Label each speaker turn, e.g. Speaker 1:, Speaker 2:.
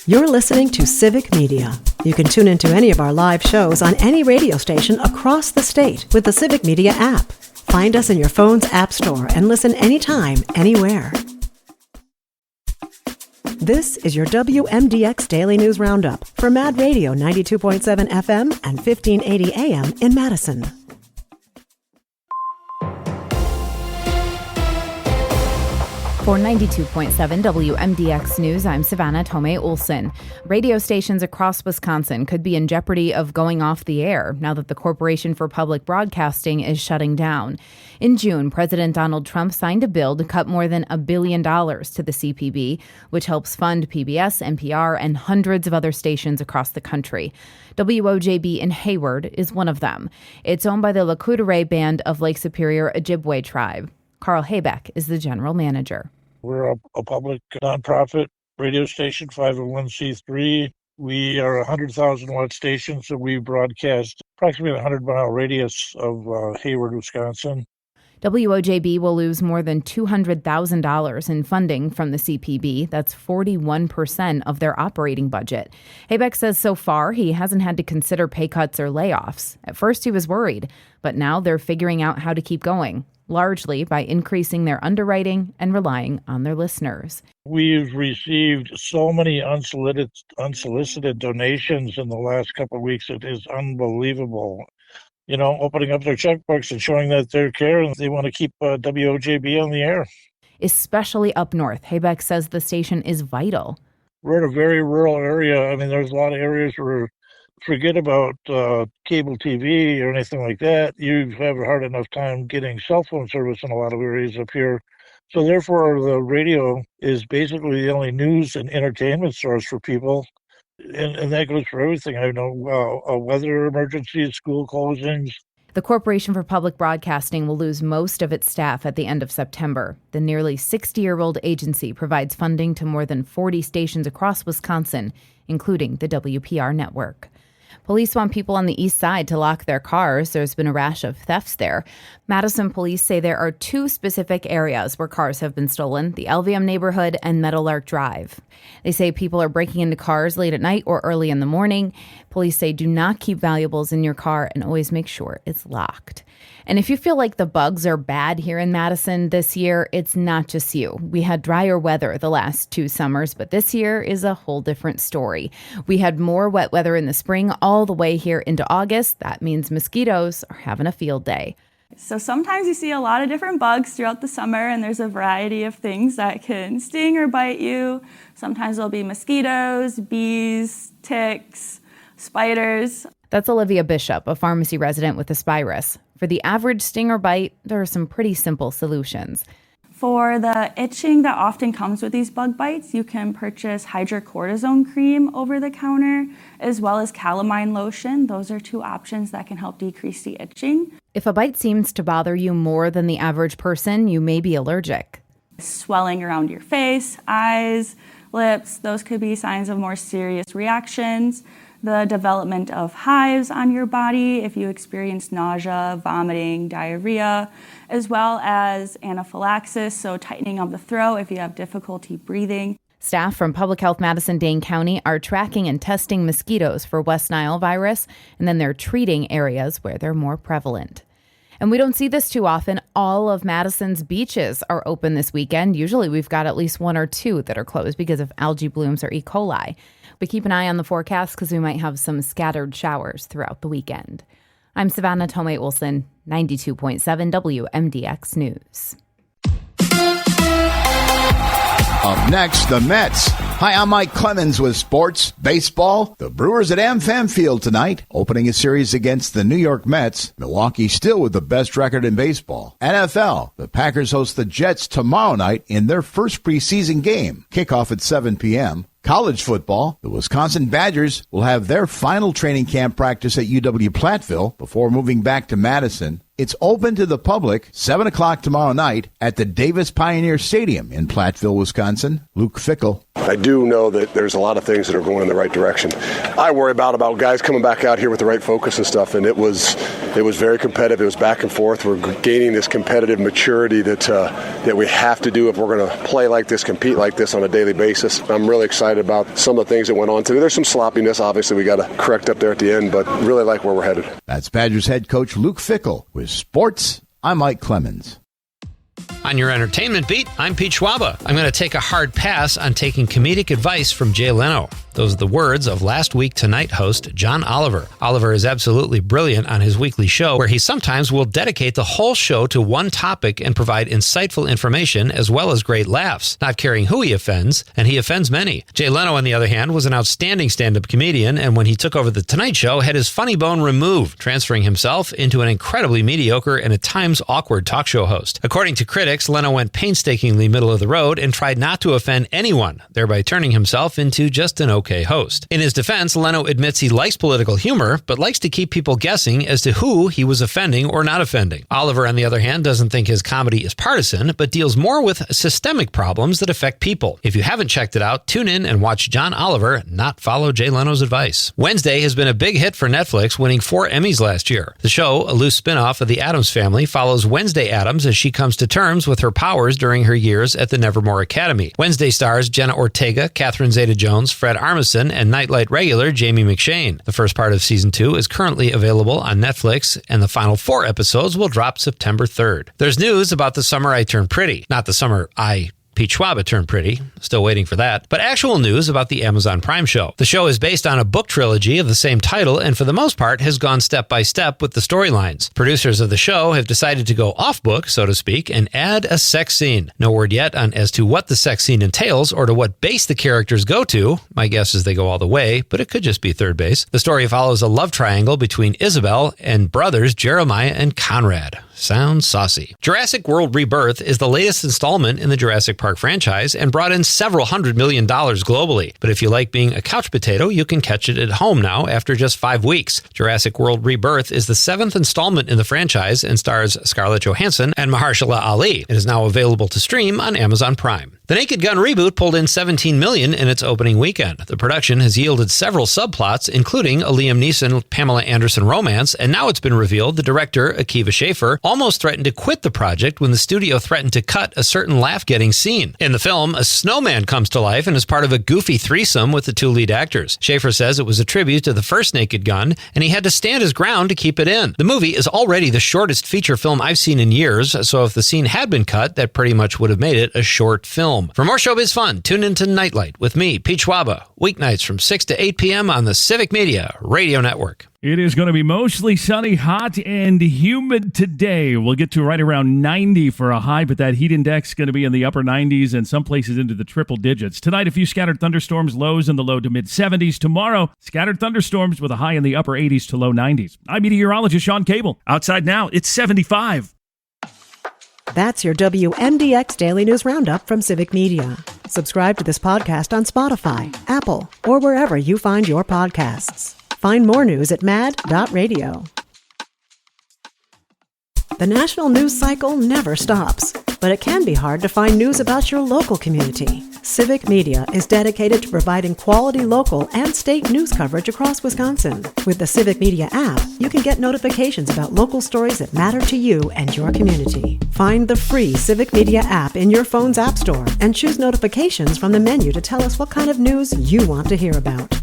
Speaker 1: You're listening to Civic Media. You can tune into any of our live shows on any radio station across the state with the Civic Media app. Find us in your phone's app store and listen anytime, anywhere. This is your WMDX Daily News Roundup for Mad Radio 92.7 FM and 1580 AM in Madison.
Speaker 2: For 92.7 WMDX News, I'm Savannah Tomei Olson. Radio stations across Wisconsin could be in jeopardy of going off the air now that the Corporation for Public Broadcasting is shutting down. In June, President Donald Trump signed a bill to cut more than $1 billion to the CPB, which helps fund PBS, NPR, and hundreds of other stations across the country. WOJB in Hayward is one of them. It's owned by the Lakudere Band of Lake Superior Ojibwe tribe. Carl Haybeck is the general manager.
Speaker 3: We're a public nonprofit radio station, 501c3. We are a 100,000 watt station, so we broadcast approximately a 100-mile radius of Hayward, Wisconsin.
Speaker 2: WOJB will lose more than $200,000 in funding from the CPB. That's 41% of their operating budget. Haybeck says so far he hasn't had to consider pay cuts or layoffs. At first he was worried, but now they're figuring out how to keep going, largely by increasing their underwriting and relying on their listeners.
Speaker 3: We've received so many unsolicited donations in the last couple of weeks. It is unbelievable. You know, opening up their checkbooks and showing that they care and they want to keep WOJB on the air.
Speaker 2: Especially up north, Haybeck says the station is vital.
Speaker 3: We're in a very rural area. I mean, there's a lot of areas where forget about cable TV or anything like that. You have a hard enough time getting cell phone service in a lot of areas up here. So therefore, the radio is basically the only news and entertainment source for people. And that goes for everything. I know weather emergencies, school closings.
Speaker 2: The Corporation for Public Broadcasting will lose most of its staff at the end of September. The nearly 60-year-old agency provides funding to more than 40 stations across Wisconsin, including the WPR network. Police want people on the east side to lock their cars. There's been a rash of thefts there. Madison police say there are two specific areas where cars have been stolen, the LVM neighborhood and Meadowlark Drive. They say people are breaking into cars late at night or early in the morning. Police say do not keep valuables in your car and always make sure it's locked. And if you feel like the bugs are bad here in Madison this year, it's not just you. We had drier weather the last 2 summers, but this year is a whole different story. We had more wet weather in the spring all the way here into August. That means mosquitoes are having a field day.
Speaker 4: So sometimes you see a lot of different bugs throughout the summer, and there's a variety of things that can sting or bite you. Sometimes there'll be mosquitoes, bees, ticks, spiders.
Speaker 2: That's Olivia Bishop, a pharmacy resident with Aspirus. For the average sting or bite, there are some pretty simple solutions.
Speaker 4: For the itching that often comes with these bug bites, you can purchase hydrocortisone cream over the counter, as well as calamine lotion. Those are 2 options that can help decrease the itching.
Speaker 2: If a bite seems to bother you more than the average person, you may be allergic.
Speaker 4: Swelling around your face, eyes, lips, those could be signs of more serious reactions. The development of hives on your body if you experience nausea, vomiting, diarrhea, as well as anaphylaxis, so tightening of the throat if you have difficulty breathing.
Speaker 2: Staff from Public Health Madison-Dane County are tracking and testing mosquitoes for West Nile virus, and then they're treating areas where they're more prevalent. And we don't see this too often. All of Madison's beaches are open this weekend. Usually we've got at least 1 or 2 that are closed because of algae blooms or E. coli. But keep an eye on the forecast because we might have some scattered showers throughout the weekend. I'm Savannah Tomei Olson, 92.7 WMDX News.
Speaker 5: Up next, the Mets. Hi, I'm Mike Clemens with sports, baseball. The Brewers at AmFam Field tonight, opening a series against the New York Mets. Milwaukee still with the best record in baseball. NFL, the Packers host the Jets tomorrow night in their first preseason game. Kickoff at 7 p.m. College football, the Wisconsin Badgers will have their final training camp practice at UW-Platteville before moving back to Madison. It's open to the public, 7 o'clock tomorrow night at the Davis Pioneer Stadium in Platteville, Wisconsin. Luke Fickle.
Speaker 6: I do know that there's a lot of things that are going in the right direction. I worry about guys coming back out here with the right focus and stuff, and it was very competitive. It was back and forth. We're gaining this competitive maturity that we have to do if we're going to play like this, compete like this on a daily basis. I'm really excited about some of the things that went on today. There's some sloppiness, obviously, we got to correct up there at the end, but really like where we're headed.
Speaker 5: That's Badgers head coach Luke Fickell. With sports, I'm Mike Clemens.
Speaker 7: On your entertainment beat, I'm Pete Schwaba. I'm going to take a hard pass on taking comedic advice from Jay Leno. Those are the words of Last Week Tonight host John Oliver. Oliver is absolutely brilliant on his weekly show, where he sometimes will dedicate the whole show to one topic and provide insightful information as well as great laughs, not caring who he offends, and he offends many. Jay Leno, on the other hand, was an outstanding stand-up comedian, and when he took over The Tonight Show, had his funny bone removed, transferring himself into an incredibly mediocre and at times awkward talk show host. According to critics, Leno went painstakingly middle of the road and tried not to offend anyone, thereby turning himself into just an okay host. In his defense, Leno admits he likes political humor, but likes to keep people guessing as to who he was offending or not offending. Oliver, on the other hand, doesn't think his comedy is partisan, but deals more with systemic problems that affect people. If you haven't checked it out, tune in and watch John Oliver not follow Jay Leno's advice. Wednesday has been a big hit for Netflix, winning 4 Emmys last year. The show, a loose spin-off of The Addams Family, follows Wednesday Addams as she comes to terms with her powers during her years at the Nevermore Academy. Wednesday stars Jenna Ortega, Catherine Zeta-Jones, Fred Armisen, and Nightlight regular Jamie McShane. The first part of Season 2 is currently available on Netflix, and the final 4 episodes will drop September 3rd. There's news about The Summer I Turned Pretty. Not The Summer Pete Schwaba turned pretty. Still waiting for that. But actual news about the Amazon Prime show. The show is based on a book trilogy of the same title and for the most part has gone step by step with the storylines. Producers of the show have decided to go off book, so to speak, and add a sex scene. No word yet on as to what the sex scene entails or to what base the characters go to. My guess is they go all the way, but it could just be third base. The story follows a love triangle between Isabel and brothers Jeremiah and Conrad. Sounds saucy. Jurassic World Rebirth is the latest installment in the Jurassic Park franchise and brought in several $100 million globally. But if you like being a couch potato, you can catch it at home now after just 5 weeks. Jurassic World Rebirth is the 7th installment in the franchise and stars Scarlett Johansson and Mahershala Ali. It is now available to stream on Amazon Prime. The Naked Gun reboot pulled in $17 million in its opening weekend. The production has yielded several subplots, including a Liam Neeson-Pamela Anderson romance, and now it's been revealed the director, Akiva Schaffer, almost threatened to quit the project when the studio threatened to cut a certain laugh-getting scene. In the film, a snowman comes to life and is part of a goofy threesome with the 2 lead actors. Schaffer says it was a tribute to the first Naked Gun, and he had to stand his ground to keep it in. The movie is already the shortest feature film I've seen in years, so if the scene had been cut, that pretty much would have made it a short film. For more showbiz fun, tune into Nightlight with me, Pete Schwaba, weeknights from 6 to 8 p.m. on the Civic Media Radio Network.
Speaker 8: It is going to be mostly sunny, hot, and humid today. We'll get to right around 90 for a high, but that heat index is going to be in the upper 90s and some places into the triple digits. Tonight, a few scattered thunderstorms, lows in the low to mid-70s. Tomorrow, scattered thunderstorms with a high in the upper 80s to low 90s. I'm meteorologist Sean Cable. Outside now, it's 75.
Speaker 1: That's your WMDX Daily News Roundup from Civic Media. Subscribe to this podcast on Spotify, Apple, or wherever you find your podcasts. Find more news at mad.radio. The national news cycle never stops, but it can be hard to find news about your local community. Civic Media is dedicated to providing quality local and state news coverage across Wisconsin. With the Civic Media app, you can get notifications about local stories that matter to you and your community. Find the free Civic Media app in your phone's app store and choose notifications from the menu to tell us what kind of news you want to hear about.